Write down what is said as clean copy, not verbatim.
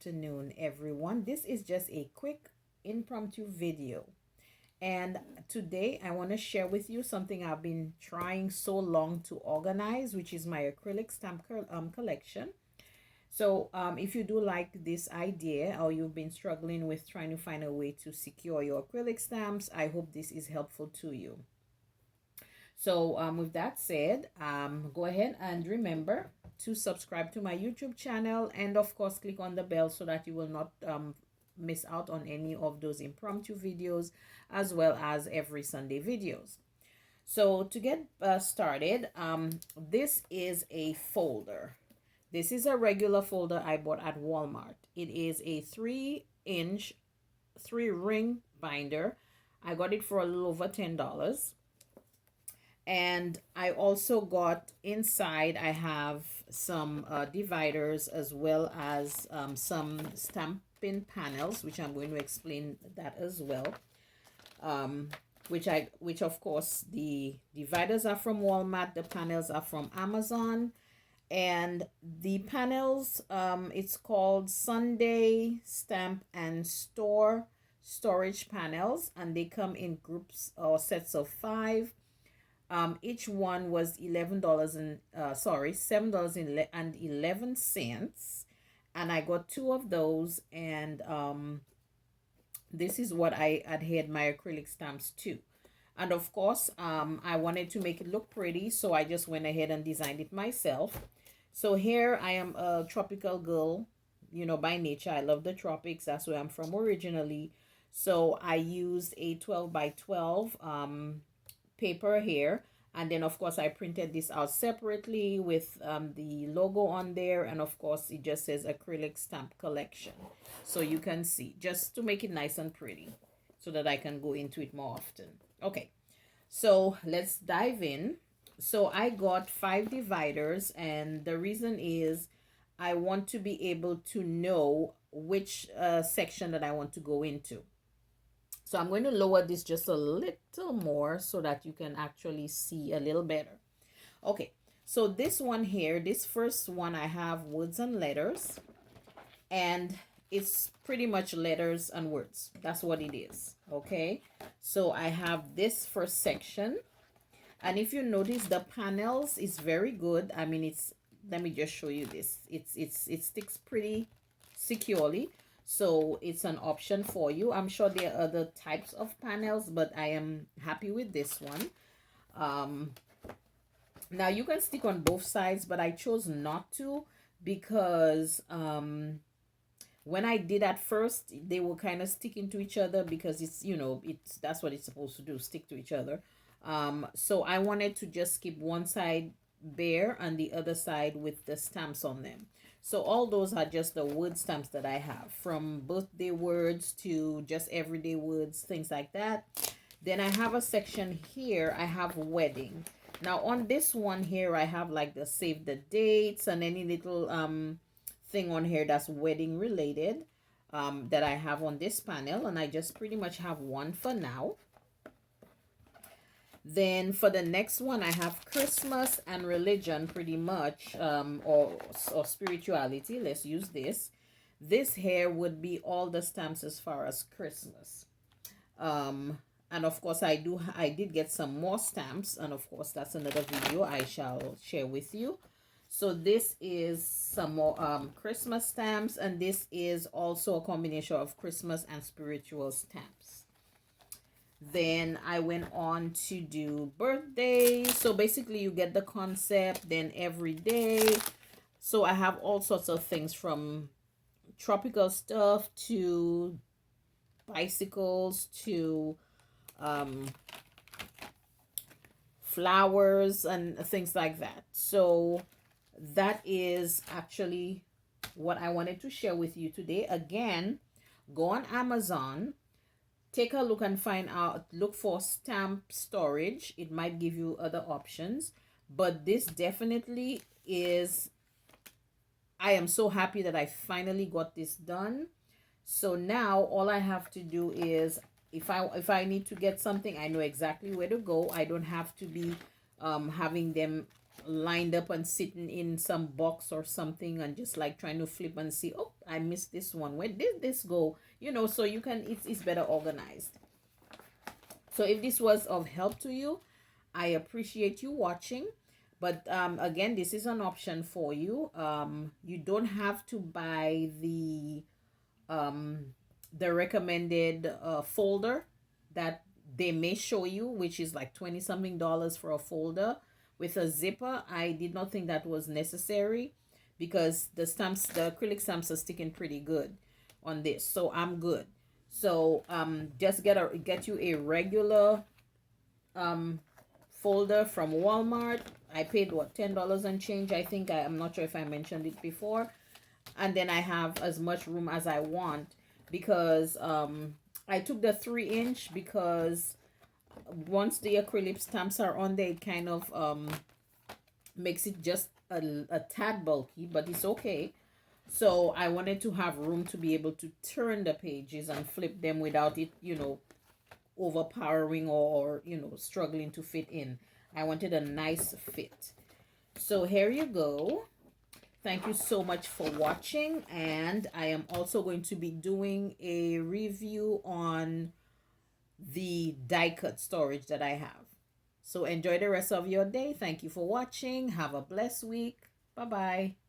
afternoon, everyone. This is just a quick impromptu video. And today I want to share with you something I've been trying so long to organize, which is my acrylic stamp collection. So if you do like this idea or you've been struggling with trying to find a way to secure your acrylic stamps, I hope this is helpful to you. So with that said, go ahead and remember to subscribe to my YouTube channel, and of course click on the bell so that you will not miss out on any of those impromptu videos, as well as every Sunday videos. So to get started, this is a folder. This is a regular folder I bought at Walmart. It is a 3-inch 3-ring binder. I got it for a little over $10. And I also got inside, I have some dividers, as well as some stamping panels, which I'm going to explain that as well. Which of course the dividers are from Walmart, the panels are from Amazon. And the panels, it's called Sunday Stamp and Storage panels, and they come in groups or sets of 5. Each one was $7.11, and I got 2 of those. And this is what I adhered my acrylic stamps to. And of course, I wanted to make it look pretty, so I just went ahead and designed it myself. So here I am, a tropical girl, by nature. I love the tropics. That's where I'm from originally. So I used a 12 by 12 paper here, and then of course I printed this out separately with the logo on there, and of course it just says acrylic stamp collection, so you can see, just to make it nice and pretty so that I can go into it more often. Okay, so let's dive in. So I got 5 dividers, and the reason is I want to be able to know which section that I want to go into. So I'm going to lower this just a little more so that you can actually see a little better. Okay, so this one here, this first one, I have words and letters, and it's pretty much letters and words. That's what it is. Okay, so I have this first section, and if you notice, the panels is very good. I mean, let me just show you this. It sticks pretty securely. So it's an option for you. I'm sure there are other types of panels, but I am happy with this one. Now you can stick on both sides, but I chose not to because when I did at first, they were kind of sticking to each other, because that's what it's supposed to do, stick to each other. So I wanted to just keep one side bare and the other side with the stamps on them. So all those are just the word stamps that I have, from birthday words to just everyday words, things like that. Then I have a section here, I have wedding. Now on this one here, I have like the save the dates and any little thing on here that's wedding related that I have on this panel, and I just pretty much have one for now. Then for the next one, I have Christmas and religion, pretty much, or spirituality. Let's use this. This here would be all the stamps as far as Christmas. And of course, I did get some more stamps, and of course, that's another video I shall share with you. So this is some more Christmas stamps, and this is also a combination of Christmas and spiritual stamps. Then I went on to do birthday. So basically you get the concept. Then every day. So I have all sorts of things, from tropical stuff to bicycles to flowers and things like that. So that is actually what I wanted to share with you today. Again, go on Amazon, take a look and look for stamp storage. It might give you other options, but this definitely is, I am so happy that I finally got this done. So now all I have to do is, if I need to get something, I know exactly where to go. I don't have to be having them lined up and sitting in some box or something and just like trying to flip and see, oh, I missed this one. Where did this go? You know, so you can, it's better organized. So if this was of help to you, I appreciate you watching. But again, this is an option for you. You don't have to buy um, the recommended folder that they may show you, which is like 20 something dollars for a folder with a zipper. I did not think that was necessary because the stamps, the acrylic stamps are sticking pretty good on this, so I'm good. So just get you a regular um folder from Walmart. I paid what, $10 and change, I think. I'm not sure if I mentioned it before. And then I have as much room as I want because I took the 3 inch because once the acrylic stamps are on there, it kind of makes it just a tad bulky, but it's okay. So I wanted to have room to be able to turn the pages and flip them without it, you know, overpowering or you know, struggling to fit in. I wanted a nice fit. So here you go. Thank you so much for watching, and I am also going to be doing a review on the die cut storage that I have. So enjoy the rest of your day. Thank you for watching. Have a blessed week. Bye bye.